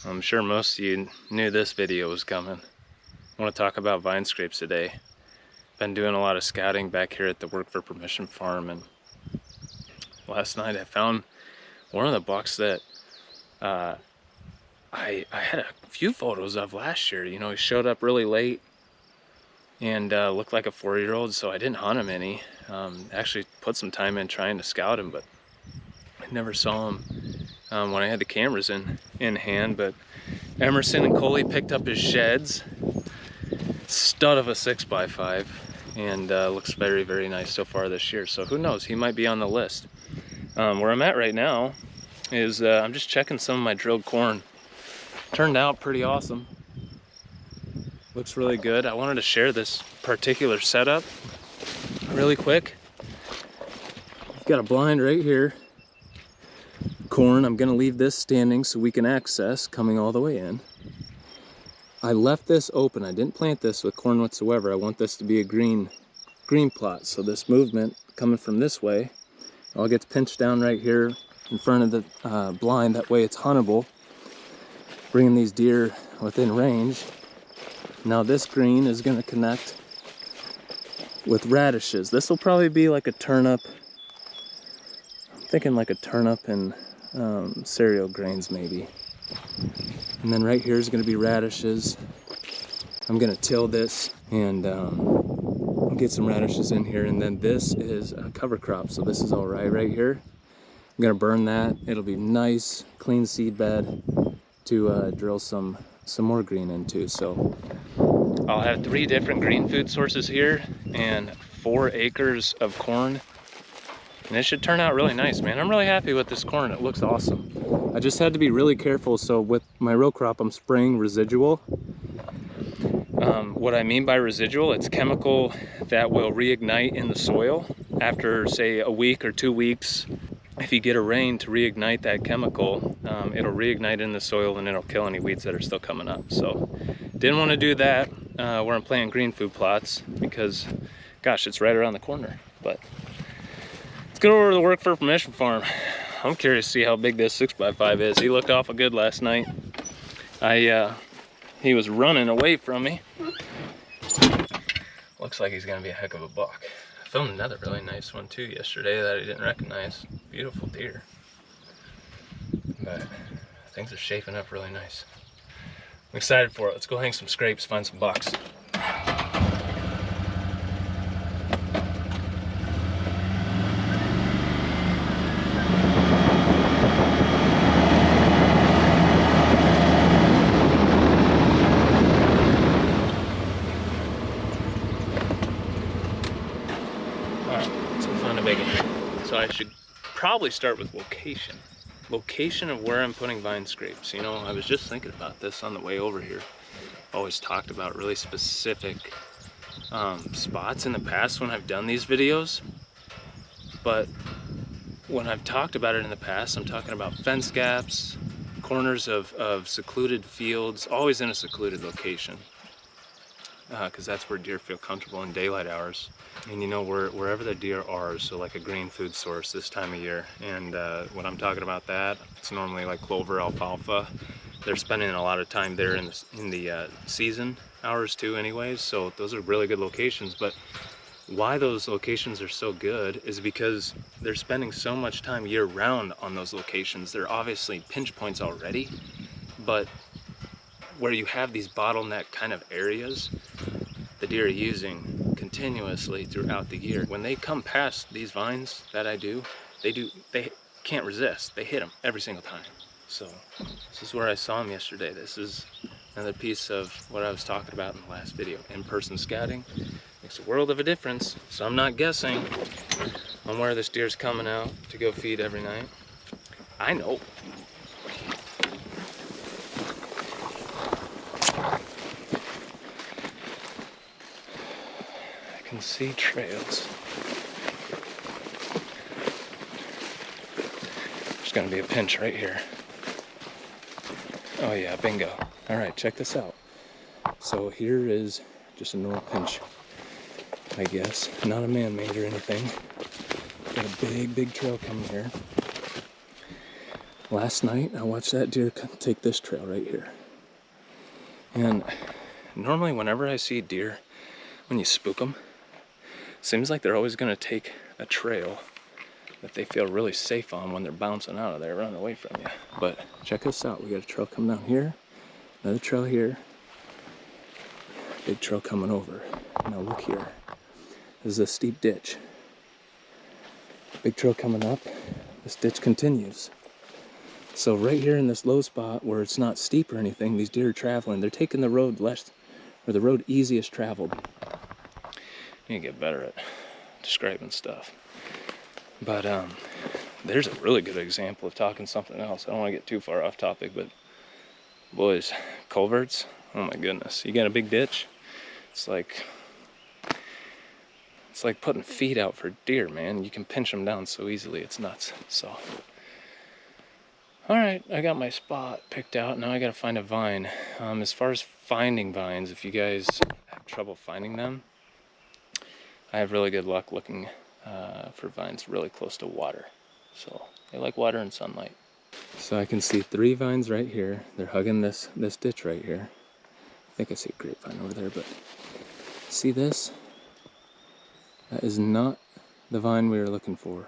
I'm sure most of you knew this video was coming. I want to talk about vine scrapes today. Been doing a lot of scouting back here at the Work for Permission farm, and last night I found one of the bucks that I had a few photos of last year. You know, he showed up really late and looked like a 4-year-old, so I didn't hunt him any. Actually put some time in trying to scout him, but I never saw him when I had the cameras in hand. But Emerson and Coley picked up his sheds. Stud of a 6x5, and looks very, very nice so far this year. So who knows, he might be on the list. Where I'm at right now is I'm just checking some of my drilled corn. Turned out pretty awesome. Looks really good. I wanted to share this particular setup really quick. Got a blind right here. Corn, I'm gonna leave this standing so we can access coming all the way in. I left this open. I didn't plant this with corn whatsoever. I want this to be a green plot. So this movement coming from this way all gets pinched down right here in front of the blind. That way it's huntable, bringing these deer within range. Now this green is going to connect with radishes. This will probably be like a turnip. I'm thinking like a turnip and cereal grains maybe. And then right here is going to be radishes. I'm going to till this and I'll get some radishes in here. And then this is a cover crop. So this is all right here. I'm going to burn that. It'll be nice, clean seed bed to drill some more green into. So I'll have 3 different green food sources here and 4 acres of corn. And it should turn out really nice, man. I'm really happy with this corn. It looks awesome. I just had to be really careful. So with my row crop, I'm spraying residual. What I mean by residual, it's chemical that will reignite in the soil after, say, a week or 2 weeks. If you get a rain to reignite that chemical, it'll reignite in the soil and it'll kill any weeds that are still coming up. So didn't want to do that where I'm planting green food plots because, gosh, it's right around the corner. But let's go over to the Work for Permission farm. I'm curious to see how big this 6x5 is. He looked awful good last night. He was running away from me. Looks like he's gonna be a heck of a buck. I filmed another really nice one too yesterday that I didn't recognize. Beautiful deer. But things are shaping up really nice. I'm excited for it. Let's go hang some scrapes, find some bucks. So I should probably start with location. Location of where I'm putting vine scrapes. You know, I was just thinking about this on the way over here. Always talked about really specific spots in the past when I've done these videos. But when I've talked about it in the past, I'm talking about fence gaps, corners of secluded fields, always in a secluded location. Because that's where deer feel comfortable in daylight hours. And you know, wherever the deer are, so like a green food source this time of year. And when I'm talking about that, it's normally like clover, alfalfa. They're spending a lot of time there in the season hours too anyways. So those are really good locations. But why those locations are so good is because they're spending so much time year round on those locations. They're obviously pinch points already, but where you have these bottleneck kind of areas, the deer are using continuously throughout the year. When they come past these vines that I do, they can't resist. They hit them every single time. So this is where I saw them yesterday. This is another piece of what I was talking about in the last video. In-person scouting makes a world of a difference. So I'm not guessing on where this deer's coming out to go feed every night. I know. I can see trails. There's gonna be a pinch right here. Oh yeah, bingo. All right, check this out. So here is just a normal pinch, I guess. Not a man-made or anything. Got a big trail coming here. Last night I watched that deer take this trail right here. And normally whenever I see deer, when you spook them, it seems like they're always going to take a trail that they feel really safe on when they're bouncing out of there, running away from you. But check this out. We got a trail coming down here, another trail here, big trail coming over. Now look here. This is a steep ditch. Big trail coming up. This ditch continues. So right here in this low spot where it's not steep or anything, these deer are traveling. They're taking the road less, or the road easiest traveled. You get better at describing stuff. But there's a really good example of talking something else. I don't want to get too far off topic, but boys, culverts, oh my goodness. You got a big ditch, it's like putting feed out for deer, man. You can pinch them down so easily, it's nuts. So, all right, I got my spot picked out. Now I got to find a vine. As far as finding vines, if you guys have trouble finding them, I have really good luck looking for vines really close to water. So they like water and sunlight. So I can see 3 vines right here. They're hugging this ditch right here. I think I see a grapevine over there, but see this? That is not the vine we were looking for.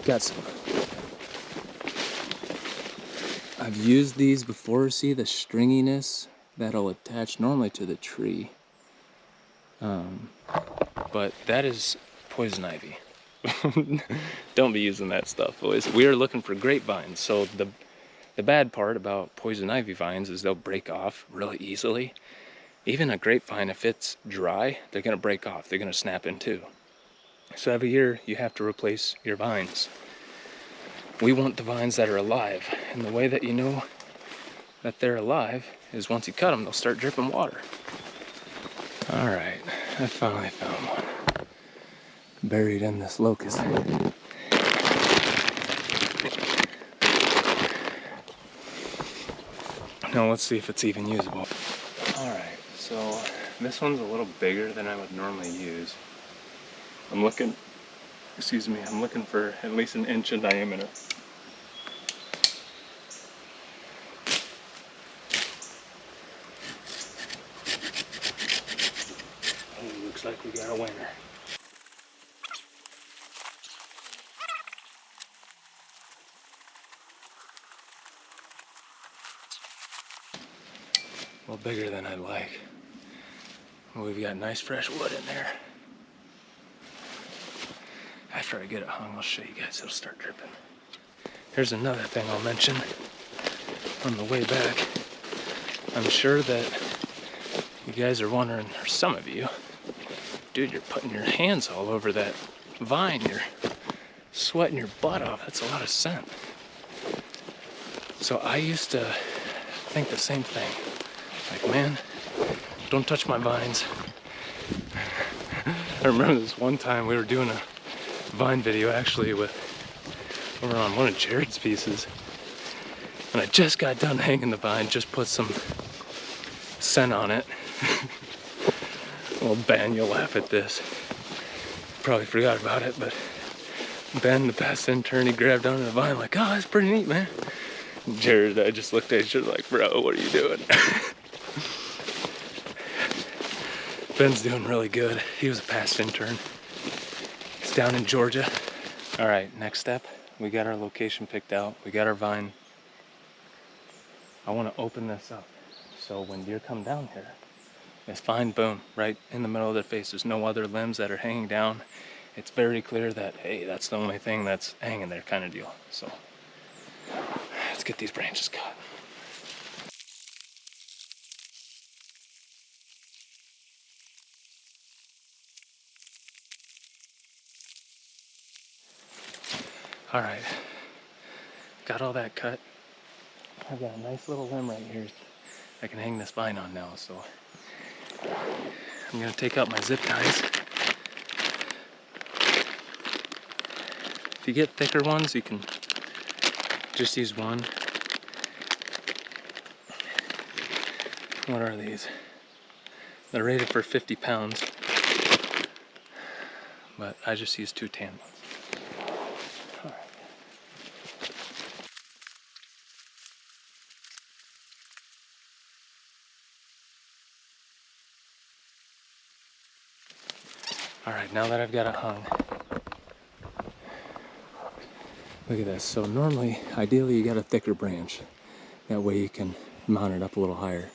Got some. I've used these before. See the stringiness that'll attach normally to the tree. But that is poison ivy. Don't be using that stuff, boys. We are looking for grapevines. So the bad part about poison ivy vines is they'll break off really easily. Even a grapevine, if it's dry, they're gonna break off. They're gonna snap in two. So every year you have to replace your vines. We want the vines that are alive. And the way that you know that they're alive is once you cut them, they'll start dripping water. All right, I finally found one. Buried in this locust. Now let's see if it's even usable. All right, so this one's a little bigger than I would normally use. I'm looking for at least 1 inch in diameter. Oh, looks like we got a winner. A little bigger than I'd like. Well, we've got nice fresh wood in there. After I get it hung, I'll show you guys. It'll start dripping. Here's another thing I'll mention on the way back. I'm sure that you guys are wondering, or some of you, dude, you're putting your hands all over that vine. You're sweating your butt off. That's a lot of scent. So I used to think the same thing. Like, man, don't touch my vines. I remember this one time we were doing a vine video actually over on one of Jared's pieces, and I just got done hanging the vine, just put some scent on it. Well, Ben, you'll laugh at this, probably forgot about it, but Ben, the past intern, he grabbed onto the vine like, oh, that's pretty neat, man. And Jared, I just looked at each other like, bro, what are you doing? Ben's doing really good. He was a past intern. He's down in Georgia. All right, next step. We got our location picked out. We got our vine. I want to open this up. So when deer come down here, it's fine, boom, right in the middle of their face. There's no other limbs that are hanging down. It's very clear that, hey, that's the only thing that's hanging there kind of deal. So let's get these branches cut. All right, got all that cut. I've got a nice little limb right here I can hang this vine on now, so I'm gonna take out my zip ties. If you get thicker ones, you can just use one. What are these? They're rated for 50 pounds. but I just used 2 tan ones. All right. All right, now that I've got it hung, look at this. So normally, ideally, you got a thicker branch. That way you can mount it up a little higher.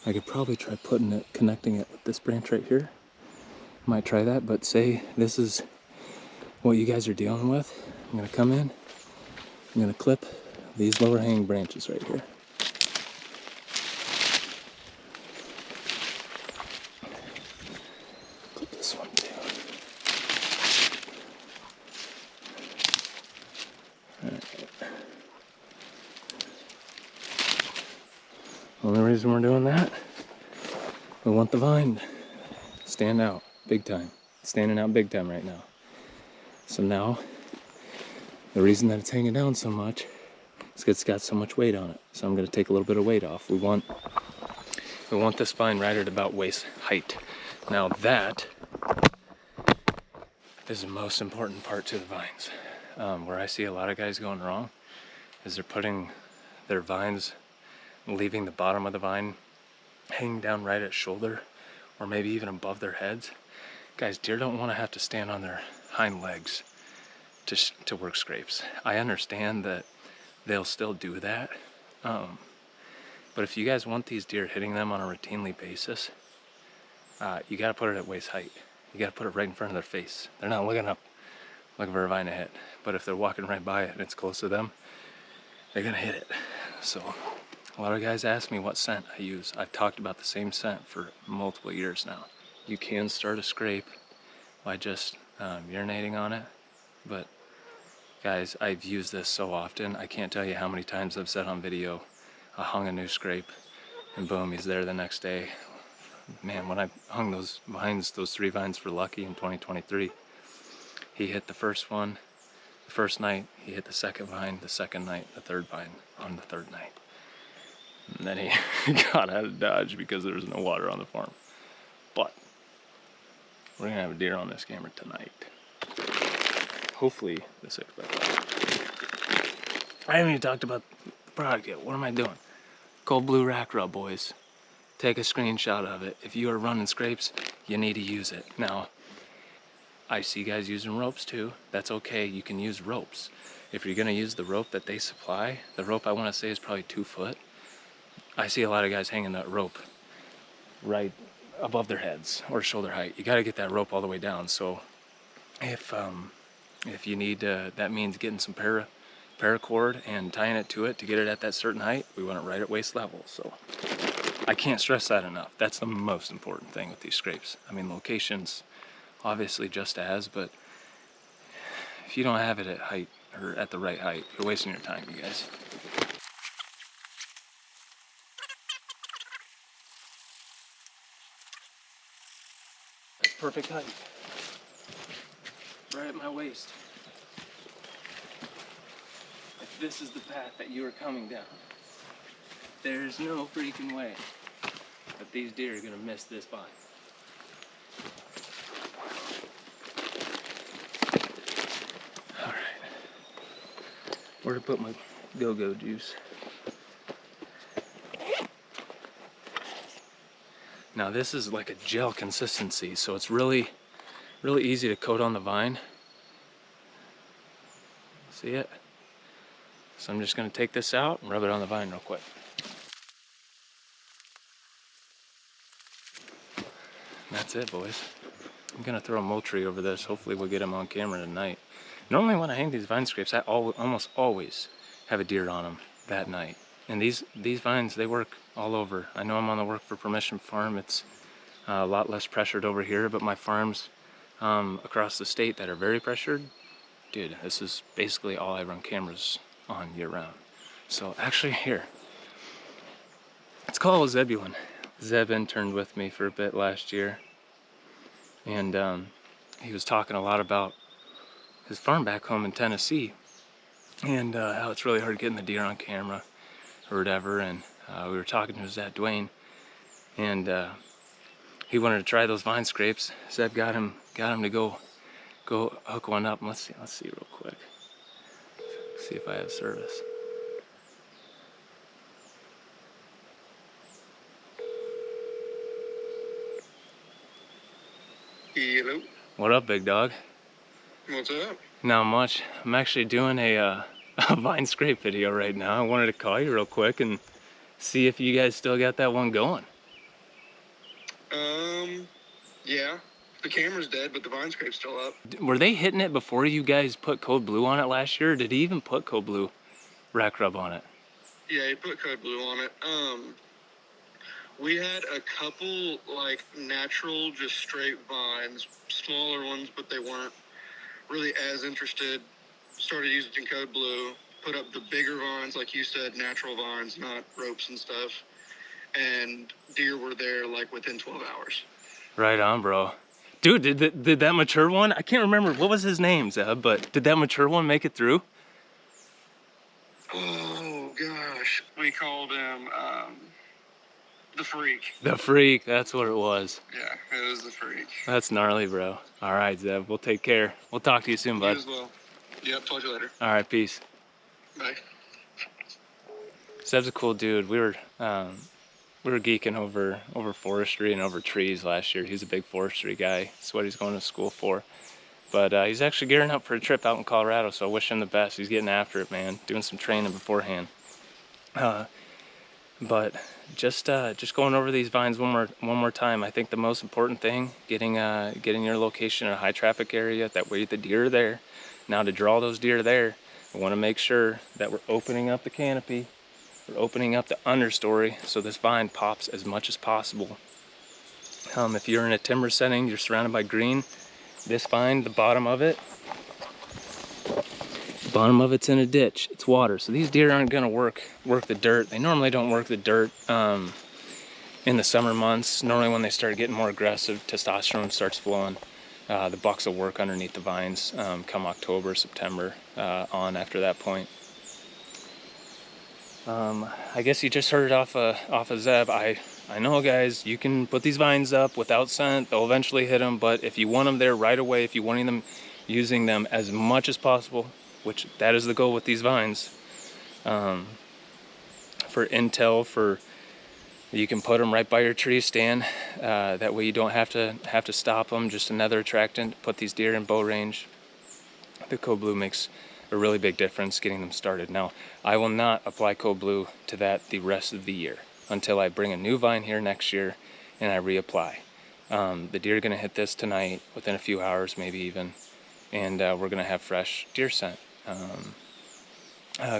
I could probably try connecting it with this branch right here. Might try that, but say this is what you guys are dealing with. I'm gonna come in, I'm gonna clip these lower hanging branches right here. Clip this one too. All right. Only reason we're doing that, we want the vine to stand out big time. It's standing out big time right now. So now, the reason that it's hanging down so much is because it's got so much weight on it. So I'm gonna take a little bit of weight off. We want this vine right at about waist height. Now that is the most important part to the vines. Where I see a lot of guys going wrong is they're putting their vines, leaving the bottom of the vine hanging down right at shoulder, or maybe even above their heads. Guys, deer don't want to have to stand on their hind legs to work scrapes. I understand that they'll still do that, but if you guys want these deer hitting them on a routinely basis, you got to put it at waist height. You got to put it right in front of their face. They're not looking up looking for a vine to hit, but if they're walking right by it and it's close to them, they're gonna hit it. So a lot of guys ask me what scent I use. I've talked about the same scent for multiple years now. You can start a scrape by just urinating on it, but guys, I've used this so often, I can't tell you how many times I've said on video, I hung a new scrape, and boom, he's there the next day. Man, when I hung those vines, those 3 vines for Lucky in 2023, he hit the first one the first night, he hit the second vine the second night, the third vine on the third night. And then he got out of Dodge because there was no water on the farm. But we're gonna have a deer on this camera tonight. Hopefully the 6x5. I haven't even talked about the product yet. What am I doing? Cold Blue Rack Rub, boys. Take a screenshot of it. If you are running scrapes, you need to use it. Now, I see guys using ropes too. That's okay, you can use ropes. If you're gonna use the rope that they supply, the rope I wanna say is probably 2 foot. I see a lot of guys hanging that rope right above their heads or shoulder height. You gotta get that rope all the way down. So if you need, that means getting some paracord and tying it to it to get it at that certain height. We want it right at waist level. So I can't stress that enough. That's the most important thing with these scrapes. I mean, locations, obviously just as, but if you don't have it at height or at the right height, you're wasting your time, you guys. That's perfect height. Right at my waist. If this is the path that you are coming down, there's no freaking way that these deer are gonna miss this vine. Where to put my go-go juice? Now this is like a gel consistency, so it's really easy to coat on the vine. See it? So I'm just gonna take this out and rub it on the vine real quick. And that's it, boys. I'm gonna throw a Moultrie over this. Hopefully we'll get him on camera tonight. Normally when I hang these vine scrapes, I almost always have a deer on them that night. And these vines, they work all over. I know I'm on the work for permission farm. It's a lot less pressured over here, but my farms across the state that are very pressured, dude, this is basically all I run cameras on year round. So actually here, let's call it Zebulon. Zeb interned with me for a bit last year, and he was talking a lot about his farm back home in Tennessee, and how it's really hard getting the deer on camera or whatever. And we were talking to his dad Dwayne, and he wanted to try those vine scrapes. Zeb got him to go go hook one up. Let's see real quick. See if I have service. Hello. What up, big dog? What's up? Not much. I'm actually doing a vine scrape video right now. I wanted to call you real quick and see if you guys still got that one going. Yeah. The camera's dead, but the vine scrape's still up. Were they hitting it before you guys put Code Blue on it last year? Or did he even put Code Blue rack rub on it? Yeah, he put Code Blue on it. We had a couple, like, natural, just straight vines, smaller ones, but they weren't really as interested. Started using Code Blue, put up the bigger vines, like you said, natural vines, not ropes and stuff. And deer were there, like, within 12 hours. Right on, bro. Dude, did that mature one? I can't remember. What was his name, Zeb? But did that mature one make it through? Oh, gosh. We called him, the Freak. The Freak, that's what it was. Yeah, it was the Freak. That's gnarly, bro. All right, Zeb, we'll take care. We'll talk to you soon, bud. You as well. Yep, talk to you later. All right, peace. Bye. Zeb's a cool dude. We were geeking over forestry and over trees last year. He's a big forestry guy. That's what he's going to school for. But he's actually gearing up for a trip out in Colorado, so I wish him the best. He's getting after it, man. Doing some training beforehand. But just going over these vines one more time. I think the most important thing, getting your location in a high traffic area. That way the deer are there. Now to draw those deer there, I want to make sure that we're opening up the canopy. We're opening up the understory so this vine pops as much as possible. If you're in a timber setting, you're surrounded by green. This vine, the bottom of it's in a ditch. It's water, so these deer aren't gonna work the dirt. They normally don't work the dirt in the summer months. Normally when they start getting more aggressive, testosterone starts flowing. The bucks will work underneath the vines come October, September on after that point. I guess you just heard it off of Zeb. I know, guys, you can put these vines up without scent. They'll eventually hit them, but if you want them there right away, if you want them using them as much as possible, which that is the goal with these vines, for intel, you can put them right by your tree stand. That way you don't have to stop them. Just another attractant. Put these deer in bow range. The Code Blue makes a really big difference getting them started. Now, I will not apply Code Blue to that the rest of the year until I bring a new vine here next year and I reapply. The deer are going to hit this tonight within a few hours, maybe even, and we're going to have fresh deer scent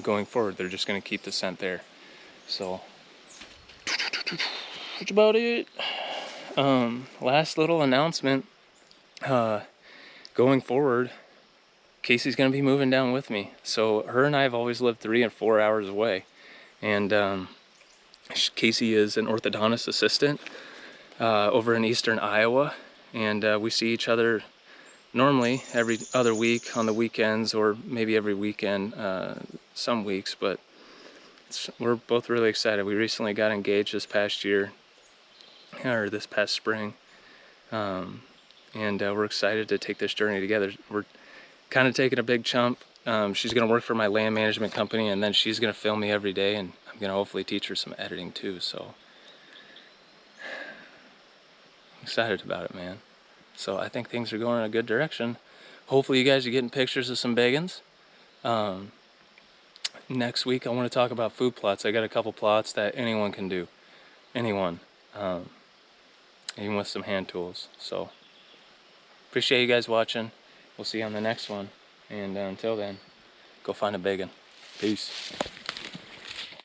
going forward. They're just going to keep the scent there. So that's about it. Last little announcement. Going forward, Casey's going to be moving down with me. So her and I have always lived 3 and 4 hours away. And Casey is an orthodontist assistant over in eastern Iowa. And we see each other normally every other week on the weekends, or maybe every weekend some weeks. But we're both really excited. We recently got engaged this past year, or this past spring. And we're excited to take this journey together. We're kind of taking a big chunk. She's going to work for my land management company, and then she's going to film me every day, and I'm going to hopefully teach her some editing too. So I'm excited about it, man. So I think things are going in a good direction. Hopefully you guys are getting pictures of some biggins. Next week I want to talk about food plots. I got a couple plots that anyone can do. Anyone. Even with some hand tools. So appreciate you guys watching. We'll see you on the next one. And until then, go find a biggin. Peace.